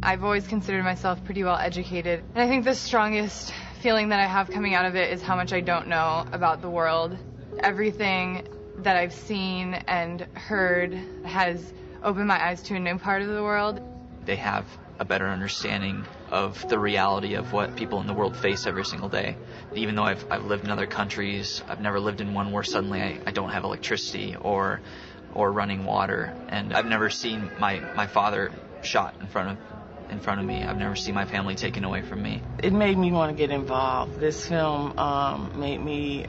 I've always considered myself pretty well educated, and I think the strongest feeling that I have coming out of it is how much I don't know about the world. Everything that I've seen and heard has opened my eyes to a new part of the world. They have a better understanding of the reality of what people in the world face every single day. Even though I've lived in other countries, I've never lived in one where suddenly I don't have electricity or running water. And I've never seen my father shot in front of me. I've never seen my family taken away from me. It made me want to get involved. This film made me,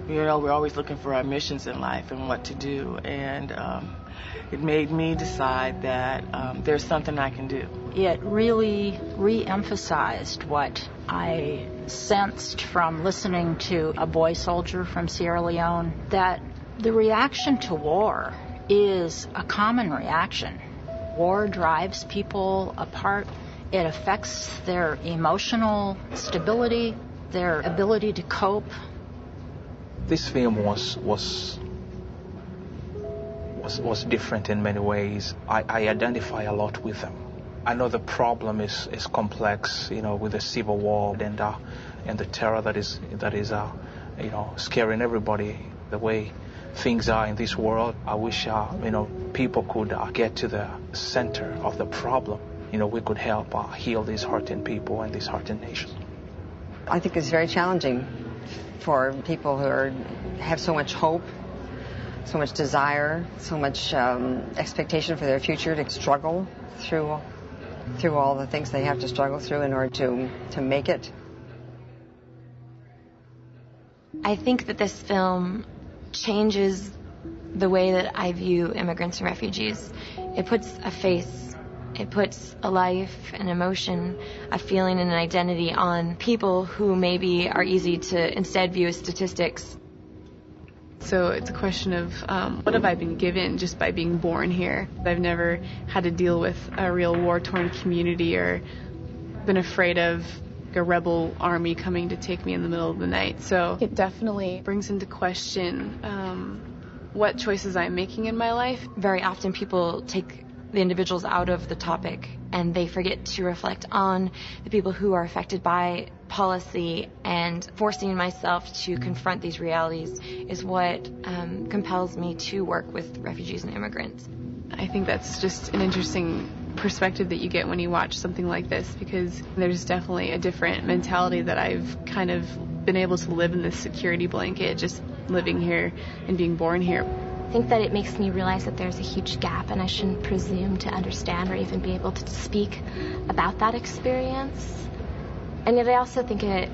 we're always looking for our missions in life and what to do. And it made me decide that there's something I can do. It really re-emphasized what I sensed from listening to a boy soldier from Sierra Leone, that the reaction to war is a common reaction. War drives people apart. It affects their emotional stability, their ability to cope. This film was different in many ways. I identify a lot with them. I know the problem is complex, with the civil war and the terror that is scaring everybody the way things are in this world. I wish people could get to the center of the problem. We could help heal these hurting people and these hurting nations. I think it's very challenging for people who have so much hope, so much desire, so much expectation for their future, to struggle through all the things they have to struggle through in order to make it. I think that this film changes the way that I view immigrants and refugees. It puts a face, it puts a life, an emotion, a feeling, and an identity on people who maybe are easy to instead view as statistics. So it's a question of what have I been given just by being born here? I've never had to deal with a real war-torn community or been afraid of a rebel army coming to take me in the middle of the night. So it definitely brings into question what choices I'm making in my life. Very often people take the individuals out of the topic and they forget to reflect on the people who are affected by policy, and forcing myself to confront these realities is what compels me to work with refugees and immigrants. I think that's just an interesting perspective that you get when you watch something like this, because there's definitely a different mentality that I've kind of been able to live in this security blanket, just living here and being born here. I think that it makes me realize that there's a huge gap, and I shouldn't presume to understand or even be able to speak about that experience. And yet I also think it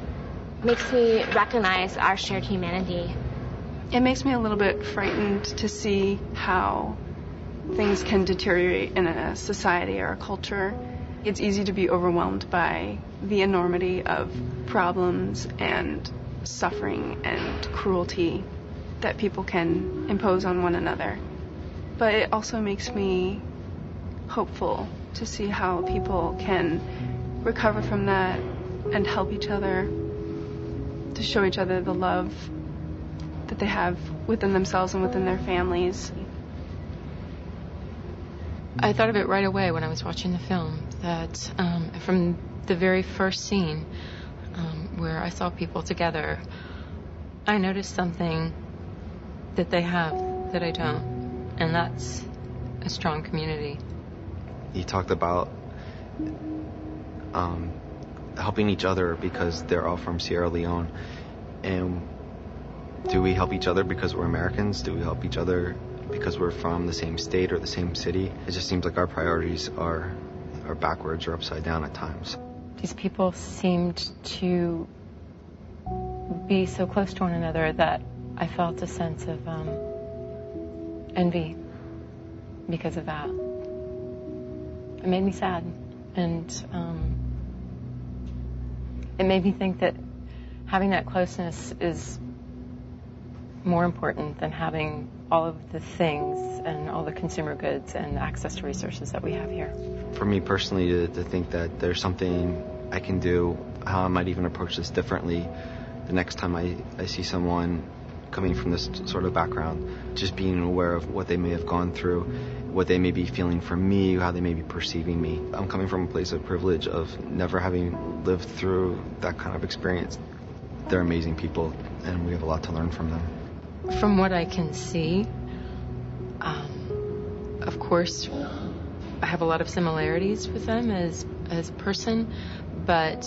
makes me recognize our shared humanity. It makes me a little bit frightened to see how things can deteriorate in a society or a culture. It's easy to be overwhelmed by the enormity of problems and suffering and cruelty that people can impose on one another. But it also makes me hopeful to see how people can recover from that and help each other, to show each other the love that they have within themselves and within their families. I thought of it right away when I was watching the film, that from the very first scene where I saw people together, I noticed something that they have that I don't, and that's a strong community. He talked about helping each other because they're all from Sierra Leone. And do we help each other because we're Americans? Do we help each other because we're from the same state or the same city? It just seems like our priorities are backwards or upside down at times. These people seemed to be so close to one another that I felt a sense of envy because of that. It made me sad, and it made me think that having that closeness is more important than having all of the things and all the consumer goods and access to resources that we have here. For me personally, to think that there's something I can do, how I might even approach this differently the next time I see someone coming from this sort of background, just being aware of what they may have gone through, what they may be feeling for me, how they may be perceiving me. I'm coming from a place of privilege of never having lived through that kind of experience. They're amazing people, and we have a lot to learn from them. From what I can see, of course, I have a lot of similarities with them as a person, but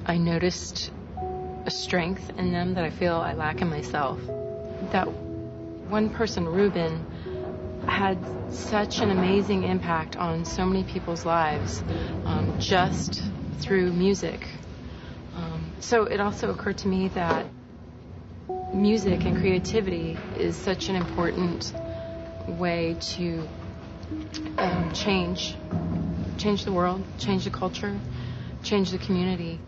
I noticed a strength in them that I feel I lack in myself. That one person, Ruben, had such an amazing impact on so many people's lives just through music. So it also occurred to me that music and creativity is such an important way to change the world, change the culture, change the community.